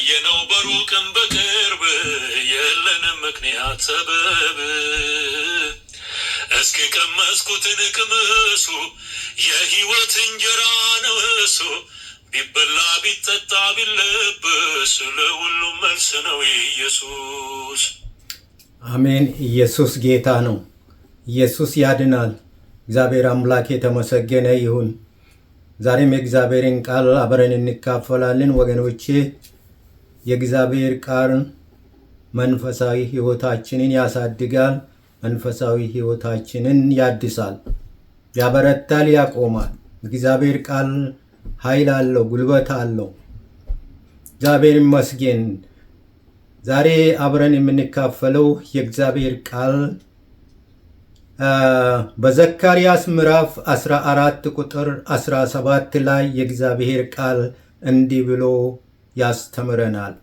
ያየነው በሩቅም በቅርብ የለንም ምክንያት ሰበብ እስኪ ቀመስኩትን ቅመሱ የሕይወት እንጀራ ነው እሱ ቢበላ ቢጠጣ ቢለበስ ለሁሉም መልስ ነው ኢየሱስ። አሜን። ኢየሱስ ጌታ ነው። ኢየሱስ ያድናል። እግዚአብሔር አምላክ የተመሰገነ ይሁን። ዛሬም የእግዚአብሔርን ቃል አብረን እንካፈላለን ወገኖቼ። የእግዚአብሔር ቃል መንፈሳዊ ሕይወታችንን ያሳድጋል፣ መንፈሳዊ ሕይወታችንን ያድሳል፣ ያበረታል፣ ያቆማል። እግዚአብሔር ቃል ኃይል አለው፣ ጉልበት አለው። እግዚአብሔር ይመስገን። ዛሬ አብረን የምንካፈለው የእግዚአብሔር ቃል በዘካርያስ ምዕራፍ 14 ቁጥር 17 ላይ የእግዚአብሔር ቃል እንዲህ ብሎ ያስተምረናል።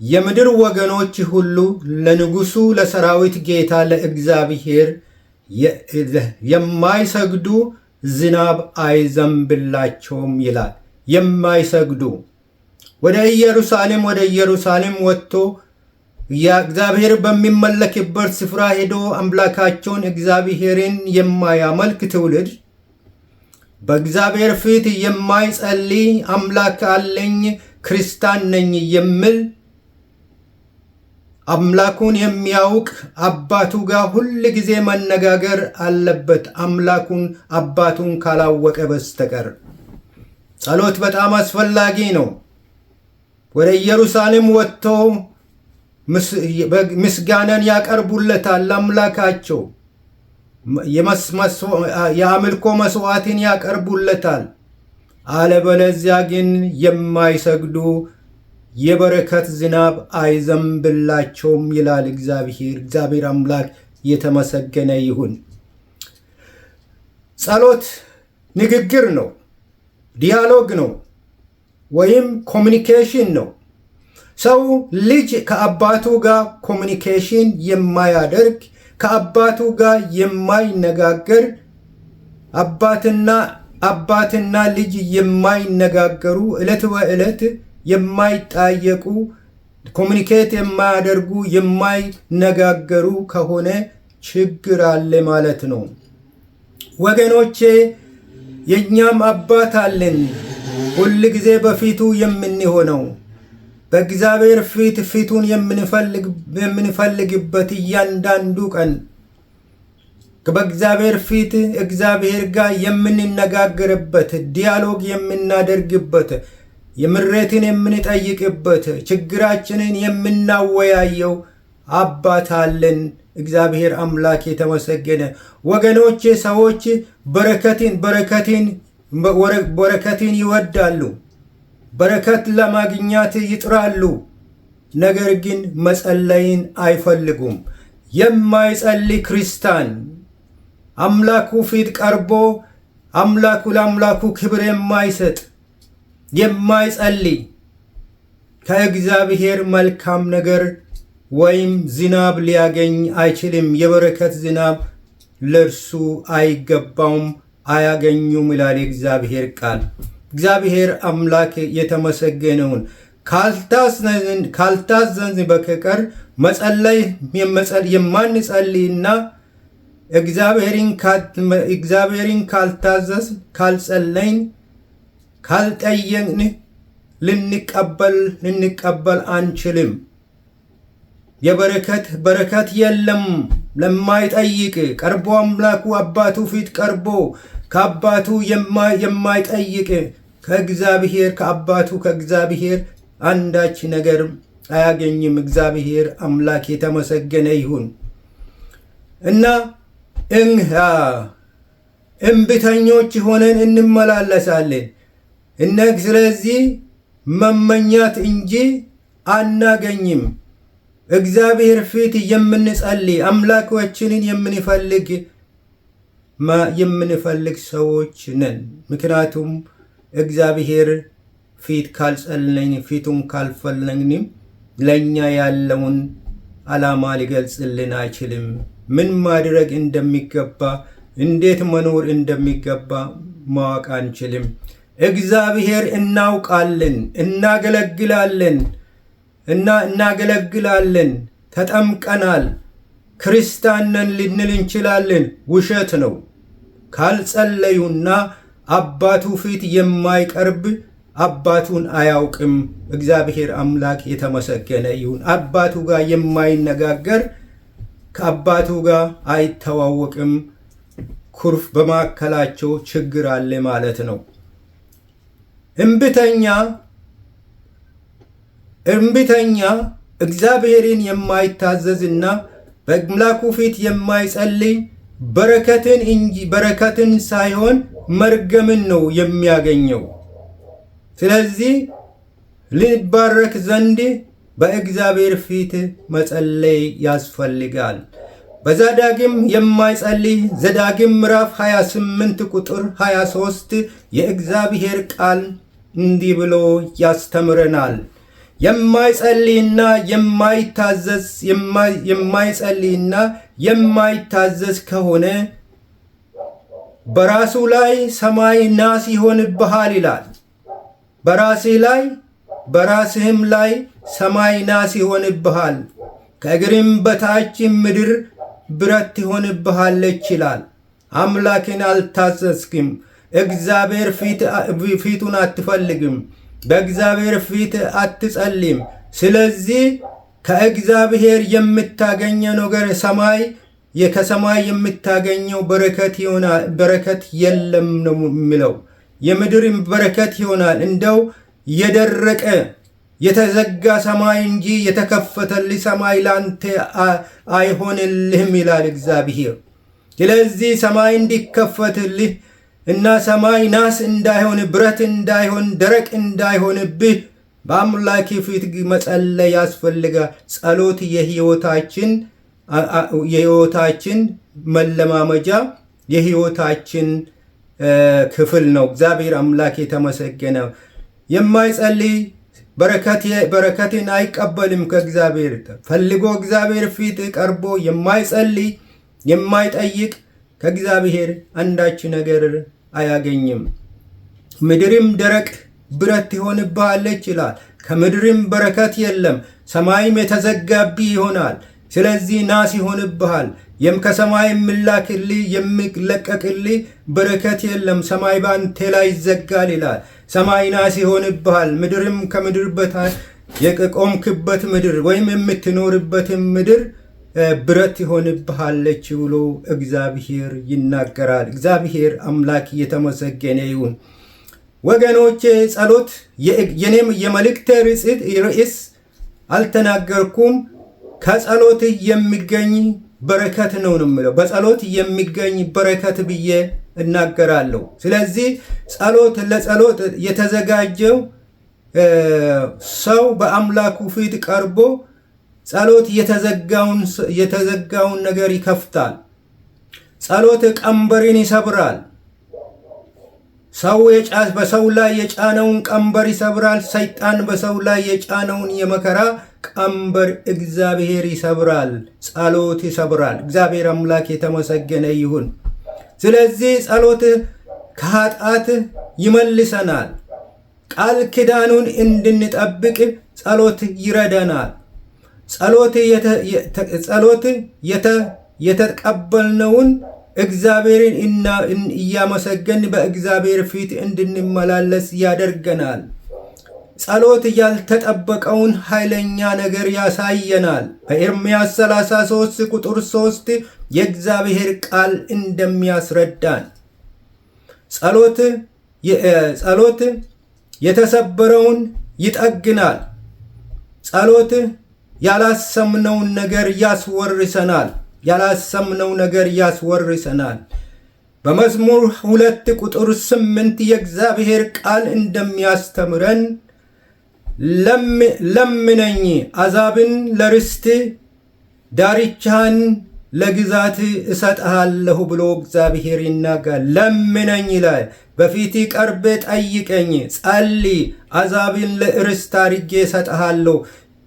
የምድር ወገኖች ሁሉ ለንጉሡ ለሰራዊት ጌታ ለእግዚአብሔር የማይሰግዱ ዝናብ አይዘንብላቸውም ይላል። የማይሰግዱ ወደ ኢየሩሳሌም ወጥቶ እግዚአብሔር በሚመለክበት ስፍራ ሄዶ አምላካቸውን እግዚአብሔርን የማያመልክ ትውልድ፣ በእግዚአብሔር ፊት የማይጸልይ አምላክ አለኝ ክርስቲያን ነኝ የሚል አምላኩን የሚያውቅ አባቱ ጋር ሁል ጊዜ መነጋገር አለበት። አባቱን ካላወቀ በስተቀር ጸሎት በጣም አስፈላጊ ነው። ወደ ኢየሩሳሌም ወጥቶ ምስጋናን ያቀርቡለታል አምላካቸው። የአምልኮ መስዋዕትን ያቀርቡለታል። አለበለዚያ ግን የማይሰግዱ የበረከት ዝናብ አይዘንብላቸውም ይላል እግዚአብሔር። እግዚአብሔር አምላክ የተመሰገነ ይሁን። ጸሎት ንግግር ነው፣ ዲያሎግ ነው፣ ወይም ኮሚኒኬሽን ነው። ሰው ልጅ ከአባቱ ጋር ኮሚኒኬሽን የማያደርግ፣ ከአባቱ ጋር የማይነጋገር፣ አባትና ልጅ የማይነጋገሩ፣ ዕለት በዕለት የማይጣየቁ፣ ኮሚኒኬት የማያደርጉ፣ የማይነጋገሩ ከሆነ ችግር አለ ማለት ነው። ወገኖቼ የእኛም አባት አለን፣ ሁል ጊዜ በፊቱ የምንሆነው በእግዚአብሔር ፊቱን የምንፈልግበት እያንዳንዱ ቀን በእግዚአብሔር ፊት እግዚአብሔር ጋር የምንነጋገርበት፣ ዲያሎግ የምናደርግበት፣ የምሬትን የምንጠይቅበት፣ ችግራችንን የምናወያየው አባት አለን። እግዚአብሔር አምላክ የተመሰገነ። ወገኖቼ ሰዎች በረከትን ይወዳሉ፣ በረከት ለማግኘት ይጥራሉ። ነገር ግን መጸለይን አይፈልጉም። የማይጸልይ ክርስቲያን አምላኩ ፊት ቀርቦ ለአምላኩ ክብር የማይሰጥ የማይጸልይ ከእግዚአብሔር መልካም ነገር ወይም ዝናብ ሊያገኝ አይችልም። የበረከት ዝናብ ለእርሱ አይገባውም፣ አያገኙም ይላል የእግዚአብሔር ቃል። እግዚአብሔር አምላክ የተመሰገነውን። ካልታዘዝን በቀር መጸለይ የማንጸልይና እግዚአብሔርን ካልጸለይን ካልጠየቅን ልንቀበል አንችልም። በረከት የለም ለማይጠይቅ፣ ቀርቦ አምላኩ አባቱ ፊት ቀርቦ ከአባቱ የማይጠይቅ ከእግዚአብሔር አንዳች ነገር አያገኝም። እግዚአብሔር አምላክ የተመሰገነ ይሁን እና እምቢተኞች ሆነን እንመላለሳለን። ስለዚህ መመኛት እንጂ አናገኝም። እግዚአብሔር ፊት የምንጸልይ አምላካችንን የምንፈልግ ሰዎች ነን። ምክንያቱም እግዚአብሔር ፊት ካልጸለይን፣ ፊቱን ካልፈለግንም ለእኛ ያለውን ዓላማ ሊገልጽልን አይችልም። ምን ማድረግ እንደሚገባ፣ እንዴት መኖር እንደሚገባ ማወቅ አንችልም። እግዚአብሔር እናውቃለን፣ እናገለግላለን፣ ተጠምቀናል፣ ክርስቲያን ነን ልንል እንችላለን። ውሸት ነው። ካልጸለዩና አባቱ ፊት የማይቀርብ አባቱን አያውቅም። እግዚአብሔር አምላክ የተመሰገነ ይሁን። አባቱ ጋር የማይነጋገር ከአባቱ ጋር አይተዋወቅም። ኩርፍ በማከላቸው ችግር አለ ማለት ነው። እምቢተኛ እግዚአብሔርን የማይታዘዝና በአምላኩ ፊት የማይጸልይ በረከትን ሳይሆን መርገምን ነው የሚያገኘው። ስለዚህ ሊባረክ ዘንድ በእግዚአብሔር ፊት መጸለይ ያስፈልጋል። በዘዳግም የማይጸልይ ዘዳግም ምዕራፍ 28 ቁጥር 23 የእግዚአብሔር ቃል እንዲህ ብሎ ያስተምረናል። የማይጸልይና የማይታዘዝ ከሆነ በራሱ ላይ ሰማይ ናስ ይሆንብሃል ይላል። በራስህም ላይ ሰማይ ናስ ይሆንብሃል፣ ከእግርም በታች ምድር ብረት ትሆንብሃለች ይላል። አምላክን አልታዘዝክም፣ እግዚአብሔር ፊቱን አትፈልግም፣ በእግዚአብሔር ፊት አትጸልይም። ስለዚህ ከእግዚአብሔር የምታገኘው ነገር ከሰማይ የምታገኘው በረከት የለም ነው የሚለው። የምድርም በረከት ይሆናል እንደው የደረቀ የተዘጋ ሰማይ እንጂ የተከፈተልህ ሰማይ ላንተ አይሆንልህም ይላል እግዚአብሔር። ስለዚህ ሰማይ እንዲከፈትልህ እና ሰማይ ናስ እንዳይሆን፣ ብረት እንዳይሆን፣ ደረቅ እንዳይሆንብህ በአምላክ ፊት መጸለይ ያስፈልጋል። ጸሎት የህይወታችን መለማመጃ የህይወታችን ክፍል ነው። እግዚአብሔር አምላክ የተመሰገነ። የማይጸልይ በረከትን አይቀበልም። ከእግዚአብሔር ፈልጎ እግዚአብሔር ፊት ቀርቦ የማይጸልይ የማይጠይቅ ከእግዚአብሔር አንዳች ነገር አያገኝም። ምድርም ደረቅ ብረት ትሆንብሃለች ይላል። ከምድርም በረከት የለም፣ ሰማይም የተዘጋብህ ይሆናል። ስለዚህ ናስ ይሆንብሃል። ከሰማይ የሚላክልህ የሚለቀቅልህ በረከት የለም፣ ሰማይ ባንተ ላይ ይዘጋል ይላል። ሰማይ ናስ ይሆንብሃል። ምድርም ከምድር በታች የቆምክበት ምድር ወይም የምትኖርበትን ምድር ብረት ይሆንብሃለች ብሎ እግዚአብሔር ይናገራል። እግዚአብሔር አምላክ የተመሰገነ ይሁን። ወገኖቼ ጸሎት የኔም የመልእክቴ ርዕስ አልተናገርኩም። ከጸሎት የሚገኝ በረከት ነው የምለው። በጸሎት የሚገኝ በረከት ብዬ እናገራለሁ። ስለዚህ ለጸሎት የተዘጋጀው ሰው በአምላኩ ፊት ቀርቦ ጸሎት የተዘጋውን ነገር ይከፍታል። ጸሎት ቀንበርን ይሰብራል። በሰው ላይ የጫነውን ቀንበር ይሰብራል። ሰይጣን በሰው ላይ የጫነውን የመከራ ቀንበር እግዚአብሔር ይሰብራል። ጸሎት ይሰብራል። እግዚአብሔር አምላክ የተመሰገነ ይሁን። ስለዚህ ጸሎት ከኃጢአት ይመልሰናል። ቃል ኪዳኑን እንድንጠብቅ ጸሎት ይረዳናል። ጸሎት የተቀበልነውን እግዚአብሔርን እያመሰገን በእግዚአብሔር ፊት እንድንመላለስ ያደርገናል። ጸሎት ያልተጠበቀውን ኃይለኛ ነገር ያሳየናል። በኤርምያስ 33 ቁጥር 3 የእግዚአብሔር ቃል እንደሚያስረዳን ጸሎት የተሰበረውን ይጠግናል። ጸሎት ያላሰምነውን ነገር ያስወርሰናል። በመዝሙር 2 ቁጥር 8 የእግዚአብሔር ቃል እንደሚያስተምረን ለምነኝ አሕዛብን ለርስት ዳርቻህን ለግዛት እሰጥሃለሁ ብሎ እግዚአብሔር ይናገራል። ለምነኝ ይላል። በፊት ቀርቤ ጠይቀኝ፣ ጸልይ፣ አሕዛብን ለርስት አድርጌ እሰጥሃለሁ፣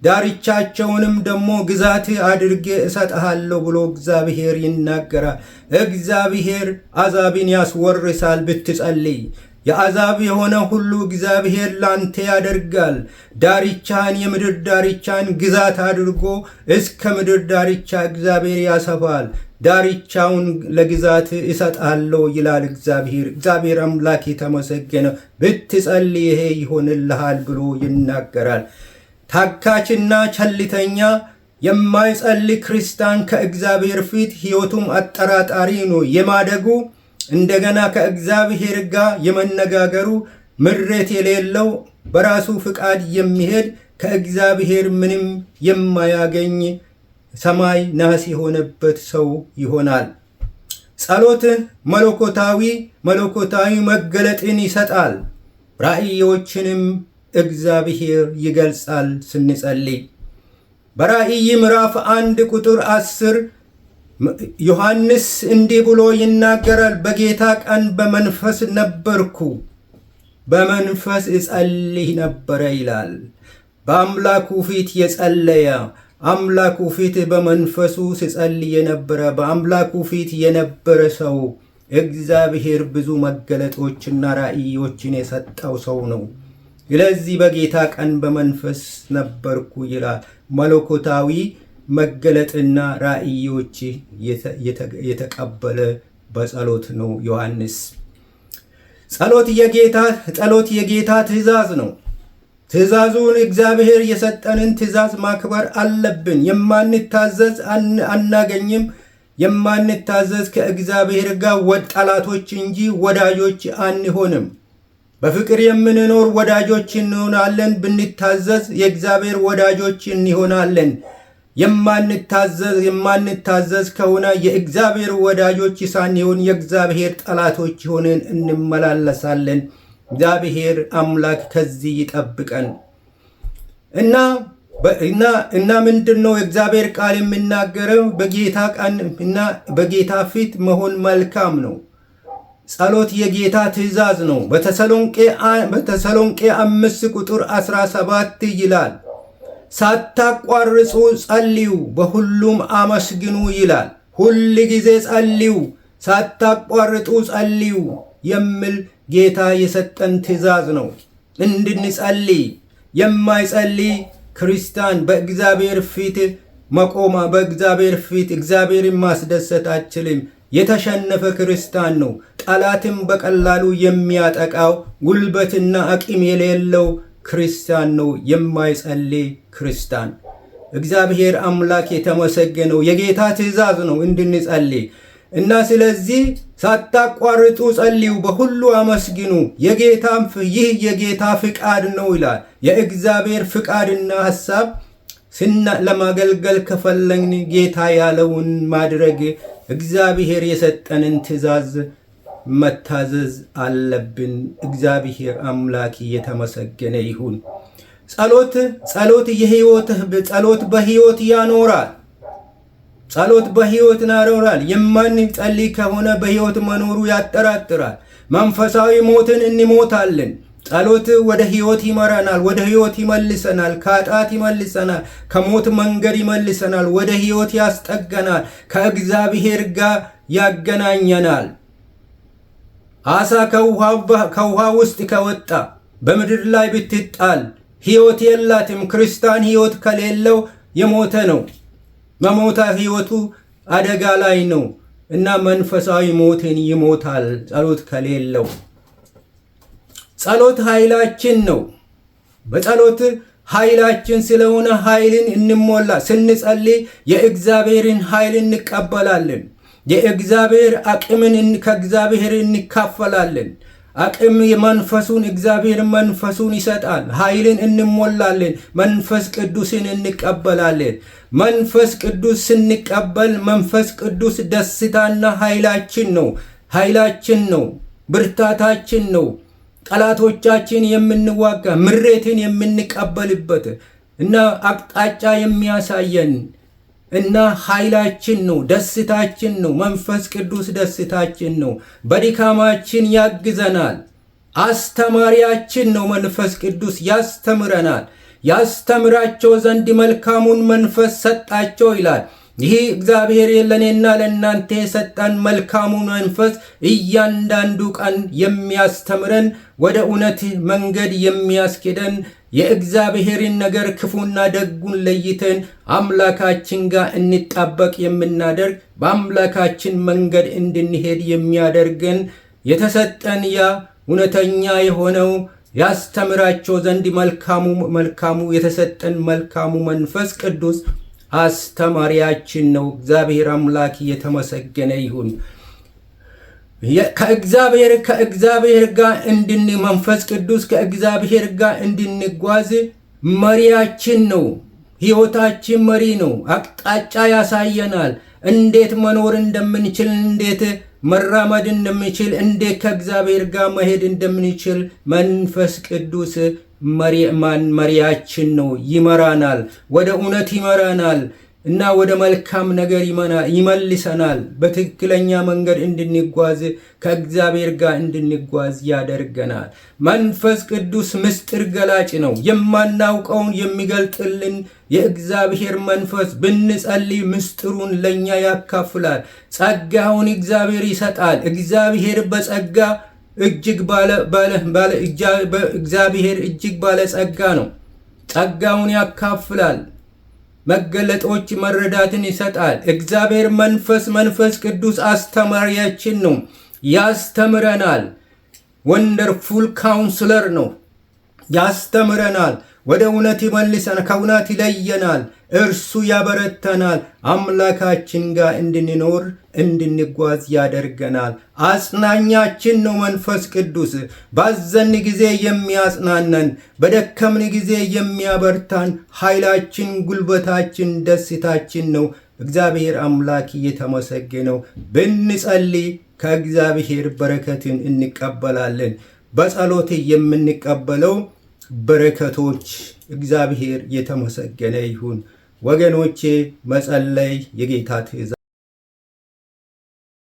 ዳርቻቸውንም ደግሞ ግዛት አድርጌ እሰጥሃለሁ ብሎ እግዚአብሔር ይናገራል። እግዚአብሔር አሕዛብን ያስወርሳል ብትጸልይ። የአሕዛብ የሆነ ሁሉ እግዚአብሔር ላንተ ያደርጋል። ዳርቻን የምድር ዳርቻን ግዛት አድርጎ እስከ ምድር ዳርቻ እግዚአብሔር ያሰፋል። ዳርቻውን ለግዛት እሰጣለሁ ይላል እግዚአብሔር። እግዚአብሔር አምላክ የተመሰገነ። ብትጸልይ ይሄ ይሆንልሃል ብሎ ይናገራል። ታካችና ቸልተኛ የማይጸልይ ክርስቲያን ከእግዚአብሔር ፊት ሕይወቱም አጠራጣሪ ነው። የማደጉ እንደገና ከእግዚአብሔር ጋር የመነጋገሩ ምሬት የሌለው በራሱ ፍቃድ የሚሄድ ከእግዚአብሔር ምንም የማያገኝ ሰማይ ናስ የሆነበት ሰው ይሆናል። ጸሎት መለኮታዊ መገለጥን ይሰጣል። ራእዮችንም እግዚአብሔር ይገልጻል ስንጸልይ። በራእይ ምዕራፍ 1 ቁጥር 10 ዮሐንስ እንዲህ ብሎ ይናገራል። በጌታ ቀን በመንፈስ ነበርኩ፣ በመንፈስ እጸልይ ነበረ ይላል። በአምላኩ ፊት የጸለየ አምላኩ ፊት በመንፈሱ ሲጸልይ የነበረ በአምላኩ ፊት የነበረ ሰው እግዚአብሔር ብዙ መገለጦችና ራእዮችን የሰጠው ሰው ነው። ስለዚህ በጌታ ቀን በመንፈስ ነበርኩ ይላል። መለኮታዊ መገለጥና ራእዮች የተቀበለ በጸሎት ነው ዮሐንስ። ጸሎት የጌታ ትእዛዝ ነው። ትእዛዙን እግዚአብሔር የሰጠንን ትእዛዝ ማክበር አለብን። የማንታዘዝ አናገኝም። የማንታዘዝ ከእግዚአብሔር ጋር ጠላቶች እንጂ ወዳጆች አንሆንም። በፍቅር የምንኖር ወዳጆች እንሆናለን። ብንታዘዝ የእግዚአብሔር ወዳጆች እንሆናለን። የማንታዘዝ ከሆነ የእግዚአብሔር ወዳጆች ሳንሆን የእግዚአብሔር ጠላቶች ሆነን እንመላለሳለን። እግዚአብሔር አምላክ ከዚህ ይጠብቀን እና ምንድነው የእግዚአብሔር ቃል የሚናገረው? በጌታ ቀን እና በጌታ ፊት መሆን መልካም ነው። ጸሎት የጌታ ትእዛዝ ነው። በተሰሎንቄ 5 ቁጥር 17 ይላል፣ ሳታቋርጡ ጸልዩ፣ በሁሉም አመስግኑ ይላል። ሁል ጊዜ ጸልዩ፣ ሳታቋርጡ ጸልዩ የሚል ጌታ የሰጠን ትእዛዝ ነው እንድንጸልይ። የማይጸልይ ክርስቲያን በእግዚአብሔር ፊት መቆማ በእግዚአብሔር ፊት እግዚአብሔርን ማስደሰት አችልም። የተሸነፈ ክርስቲያን ነው። ጠላትም በቀላሉ የሚያጠቃው ጉልበትና አቅም የሌለው ክርስቲያን ነው የማይጸልይ ክርስቲያን። እግዚአብሔር አምላክ የተመሰገነው። የጌታ ትእዛዝ ነው እንድንጸልይ እና ስለዚህ ሳታቋርጡ ጸልዩ፣ በሁሉ አመስግኑ፣ ይህ የጌታ ፍቃድ ነው ይላል። የእግዚአብሔር ፍቃድና ሐሳብ ለማገልገል ከፈለግን ጌታ ያለውን ማድረግ እግዚአብሔር የሰጠንን ትእዛዝ መታዘዝ አለብን። እግዚአብሔር አምላክ የተመሰገነ ይሁን። ጸሎት በሕይወት ያኖራል። ጸሎት በሕይወት ያኖራል። የማንጸልይ ከሆነ በሕይወት መኖሩ ያጠራጥራል። መንፈሳዊ ሞትን እንሞታለን። ጸሎት ወደ ሕይወት ይመራናል፣ ወደ ሕይወት ይመልሰናል፣ ከኃጢአት ይመልሰናል፣ ከሞት መንገድ ይመልሰናል፣ ወደ ሕይወት ያስጠገናል፣ ከእግዚአብሔር ጋር ያገናኘናል። አሳ ከውሃ ውስጥ ከወጣ በምድር ላይ ብትጣል ሕይወት የላትም። ክርስቲያን ሕይወት ከሌለው የሞተ ነው። መሞታ ሕይወቱ አደጋ ላይ ነው እና መንፈሳዊ ሞትን ይሞታል ጸሎት ከሌለው። ጸሎት ኃይላችን ነው። በጸሎት ኃይላችን ስለሆነ ኃይልን እንሞላ። ስንጸልይ የእግዚአብሔርን ኃይል እንቀበላለን። የእግዚአብሔር አቅምን ከእግዚአብሔር እንካፈላለን። አቅም የመንፈሱን እግዚአብሔር መንፈሱን ይሰጣል። ኃይልን እንሞላለን። መንፈስ ቅዱስን እንቀበላለን። መንፈስ ቅዱስ ስንቀበል መንፈስ ቅዱስ ደስታና ኃይላችን ነው፣ ብርታታችን ነው። ጠላቶቻችን የምንዋጋ ምሬትን የምንቀበልበት እና አቅጣጫ የሚያሳየን እና ኃይላችን ነው፣ ደስታችን ነው። መንፈስ ቅዱስ ደስታችን ነው። በድካማችን ያግዘናል። አስተማሪያችን ነው። መንፈስ ቅዱስ ያስተምረናል። ያስተምራቸው ዘንድ መልካሙን መንፈስ ሰጣቸው ይላል። ይህ እግዚአብሔር ለኔና ለእናንተ የሰጠን መልካሙ መንፈስ እያንዳንዱ ቀን የሚያስተምረን ወደ እውነት መንገድ የሚያስኬደን የእግዚአብሔርን ነገር ክፉና ደጉን ለይተን አምላካችን ጋር እንጣበቅ የምናደርግ በአምላካችን መንገድ እንድንሄድ የሚያደርገን የተሰጠን ያ እውነተኛ የሆነው ያስተምራቸው ዘንድ መልካሙ የተሰጠን መልካሙ መንፈስ ቅዱስ አስተማሪያችን ነው። እግዚአብሔር አምላክ የተመሰገነ ይሁን። ከእግዚአብሔር ጋር መንፈስ ቅዱስ ከእግዚአብሔር ጋር እንድንጓዝ መሪያችን ነው። ሕይወታችን መሪ ነው። አቅጣጫ ያሳየናል። እንዴት መኖር እንደምንችል፣ እንዴት መራመድ እንደምንችል፣ እንዴት ከእግዚአብሔር ጋር መሄድ እንደምንችል መንፈስ ቅዱስ መሪያችን ነው። ይመራናል፣ ወደ እውነት ይመራናል እና ወደ መልካም ነገር ይመልሰናል። በትክክለኛ መንገድ እንድንጓዝ ከእግዚአብሔር ጋር እንድንጓዝ ያደርገናል። መንፈስ ቅዱስ ምስጢር ገላጭ ነው። የማናውቀውን የሚገልጥልን የእግዚአብሔር መንፈስ ብንጸልይ ምስጢሩን ለኛ ያካፍላል። ጸጋውን እግዚአብሔር ይሰጣል። እግዚአብሔር በጸጋ እግዚአብሔር እጅግ ባለ ጸጋ ነው። ጸጋውን ያካፍላል። መገለጦች መረዳትን ይሰጣል። እግዚአብሔር መንፈስ ቅዱስ አስተማሪያችን ነው። ያስተምረናል። ወንደርፉል ካውንስለር ነው። ያስተምረናል። ወደ እውነት ይመልሰናል። ከእውነት ይለየናል። እርሱ ያበረተናል። አምላካችን ጋር እንድንኖር እንድንጓዝ ያደርገናል። አጽናኛችን ነው መንፈስ ቅዱስ። ባዘን ጊዜ የሚያጽናነን፣ በደከምን ጊዜ የሚያበርታን፣ ኃይላችን፣ ጉልበታችን፣ ደስታችን ነው። እግዚአብሔር አምላክ የተመሰገነው። ብንጸልይ ከእግዚአብሔር በረከትን እንቀበላለን። በጸሎት የምንቀበለው በረከቶች እግዚአብሔር የተመሰገነ ይሁን። ወገኖቼ መጸለይ የጌታ ትእዛዝ